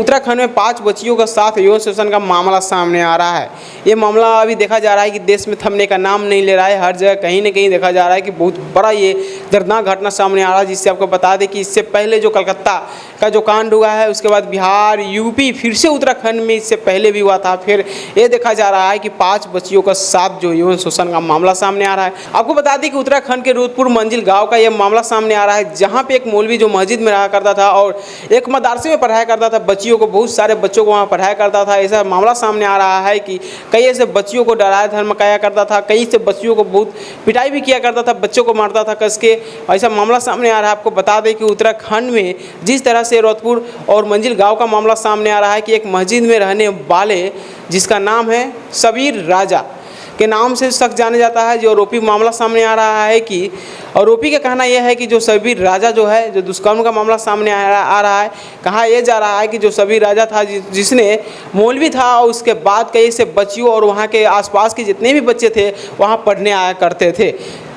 उत्तराखंड में 5 बच्चियों के साथ यौन शोषण का मामला सामने आ रहा है। ये मामला अभी देखा जा रहा है कि देश में थमने का नाम नहीं ले रहा है। हर जगह कहीं न कहीं देखा जा रहा है कि बहुत बड़ा ये दर्दनाक घटना सामने आ रहा है। जिससे आपको बता दें कि इससे पहले जो कलकत्ता का जो कांड हुआ है, उसके बाद बिहार, यूपी, फिर से उत्तराखंड में इससे पहले भी हुआ था। फिर ये देखा जा रहा है कि 5 बच्चियों के साथ जो यौन शोषण का मामला सामने आ रहा है। आपको बता दें कि उत्तराखंड के रुद्रपुर मंजिल गाँव का यह मामला सामने आ रहा है, जहाँ पे एक मौलवी जो मस्जिद में रहा करता था और एक मदरसे में पढ़ाया करता था, बच्चियों को, बहुत सारे बच्चों को वहाँ पढ़ाया करता था। ऐसा मामला सामने आ रहा है कि कई ऐसे बच्चियों को डराया धमकाया करता था, कई से बच्चियों को बहुत पिटाई भी किया करता था, बच्चों को मारता था कस के। ऐसा मामला सामने आ रहा है। आपको बता दें कि उत्तराखंड में जिस तरह से रुद्रपुर और मंजिल गांव का मामला सामने आ रहा है कि एक मस्जिद में रहने वाले, जिसका नाम है सबीर राजा के नाम से शख्स जाने जाता है, जो आरोपी मामला सामने आ रहा है कि आरोपी का कहना यह है कि जो सबीर राजा जो है, जो दुष्कर्म का मामला सामने आ रहा है, कहा यह जा रहा है कि जो सबीर राजा था, जिसने मौलवी था और उसके बाद कई से बच्चियों और वहाँ के आसपास के जितने भी बच्चे थे वहाँ पढ़ने आया करते थे।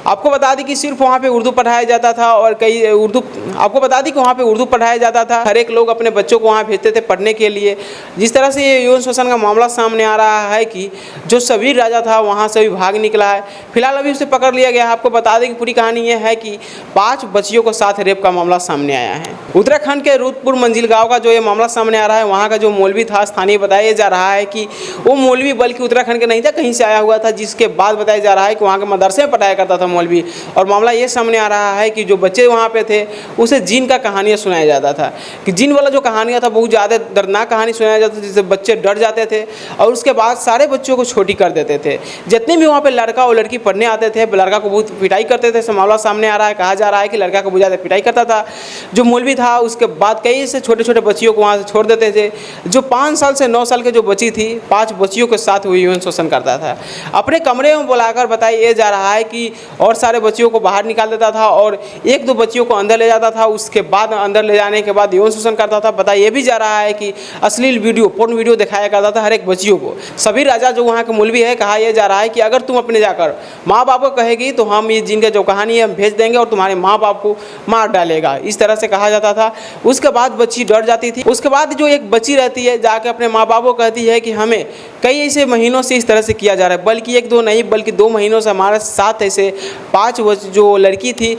आपको बता दें कि सिर्फ वहाँ पे उर्दू पढ़ाया जाता था और आपको बता दें कि वहाँ पे उर्दू पढ़ाया जाता था। हर एक लोग अपने बच्चों को वहाँ भेजते थे पढ़ने के लिए। जिस तरह से ये यौन शोषण का मामला सामने आ रहा है कि जो सबीर राजा था वहाँ से भी भाग निकला है। फिलहाल अभी उसे पकड़ लिया गया है। आपको बता दें कि पूरी कहानी यह है कि 5 बच्चियों के साथ रेप का मामला सामने आया है। उत्तराखंड के रुद्रपुर मंजिल गाँव का जो ये मामला सामने आ रहा है, वहाँ का जो मौलवी था, स्थानीय बताया जा रहा है कि वो मौलवी बल्कि उत्तराखंड के नहीं था, कहीं से आया हुआ था, जिसके बाद बताया जा रहा है कि वहाँ के मदरसे में पढ़ाया करता था मौलवी। और मामला ये सामने आ रहा है कि जो बच्चे वहाँ पे थे उसे जिन का कहानियाँ सुनाया जाता था, कि जिन वाला जो कहानियाँ था बहुत ज़्यादा दर्दनाक कहानी सुनाया जाता था, जिससे बच्चे डर जाते थे और उसके बाद सारे बच्चों को छोटी कर देते थे। जितने भी वहाँ पे लड़का और लड़की पढ़ने आते थे, लड़का को बहुत पिटाई करते थे। ऐसा मामला सामने आ रहा है। कहा जा रहा है कि लड़का को बहुत ज़्यादा पिटाई करता था जो मौलवी था। उसके बाद कई से छोटे छोटे बच्चियों को वहाँ से छोड़ देते थे। जो 5 साल से 9 साल के जो बच्ची थी, 5 बच्चियों के साथ वो यौन शोषण करता था। अपने कमरे में बुलाकर बताया जा रहा है कि और सारे बच्चियों को बाहर निकाल देता था और 1-2 बच्चियों को अंदर ले जाता था। उसके बाद अंदर ले जाने के बाद यौन शोषण करता था। बताया भी जा रहा है कि अश्लील वीडियो, पोर्न वीडियो दिखाया करता था हर एक बच्चियों को। सबीर राजा जो वहाँ के मौलवी है, कहा यह जा रहा है कि अगर तुम अपने जाकर माँ बाप को कहेगी तो हम ये जिनका जो कहानी है हम भेज देंगे और तुम्हारे माँ बाप को मार डालेगा, इस तरह से कहा जाता था। उसके बाद बच्ची डर जाती थी। उसके बाद जो एक बच्ची रहती है जाके अपने माँ बाप को कहती है कि हमें कई ऐसे महीनों से इस तरह से किया जा रहा है, बल्कि 1-2 नहीं बल्कि 2 महीनों से हमारे साथ ऐसे 5 जो लड़की थी,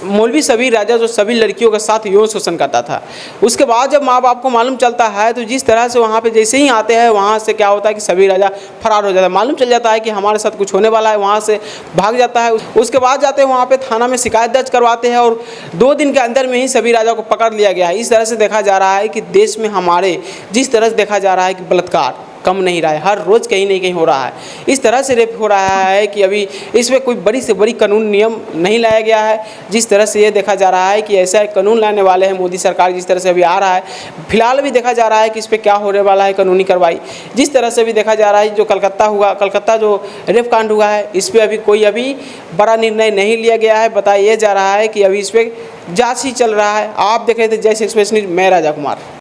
मौलवी सबीर राजा जो सभी लड़कियों के साथ यौन शोषण करता था। उसके बाद जब माँ बाप को मालूम चलता है तो जिस तरह से वहाँ पे जैसे ही आते हैं, वहाँ से क्या होता है कि सबीर राजा फरार हो जाता है। मालूम चल जाता है कि हमारे साथ कुछ होने वाला है, वहाँ से भाग जाता है। उसके बाद जाते हैं वहाँ पे थाना में शिकायत दर्ज करवाते हैं और 2 दिन के अंदर में ही सबीर राजा को पकड़ लिया गया है। इस तरह से देखा जा रहा है कि देश में हमारे जिस तरह से देखा जा रहा है कि बलात्कार कम नहीं रहा है, हर रोज़ कहीं ना कहीं हो रहा है। इस तरह से रेप हो रहा है कि अभी इसमें कोई बड़ी से बड़ी कानून नियम नहीं लाया गया है। जिस तरह से ये देखा जा रहा है कि ऐसा एक कानून लाने वाले हैं मोदी सरकार, जिस तरह से अभी आ रहा है। फिलहाल भी देखा जा रहा है कि इस पर क्या होने वाला है कानूनी कार्रवाई। जिस तरह से भी देखा जा रहा है जो कलकत्ता जो रेप कांड हुआ है, इस पर अभी बड़ा निर्णय नहीं लिया गया है। बताया जा रहा है कि अभी इस पर जाँच ही चल रहा है। आप देख रहे थे जैसे एक्सप्रेस न्यूज़, मैं राजा कुमार।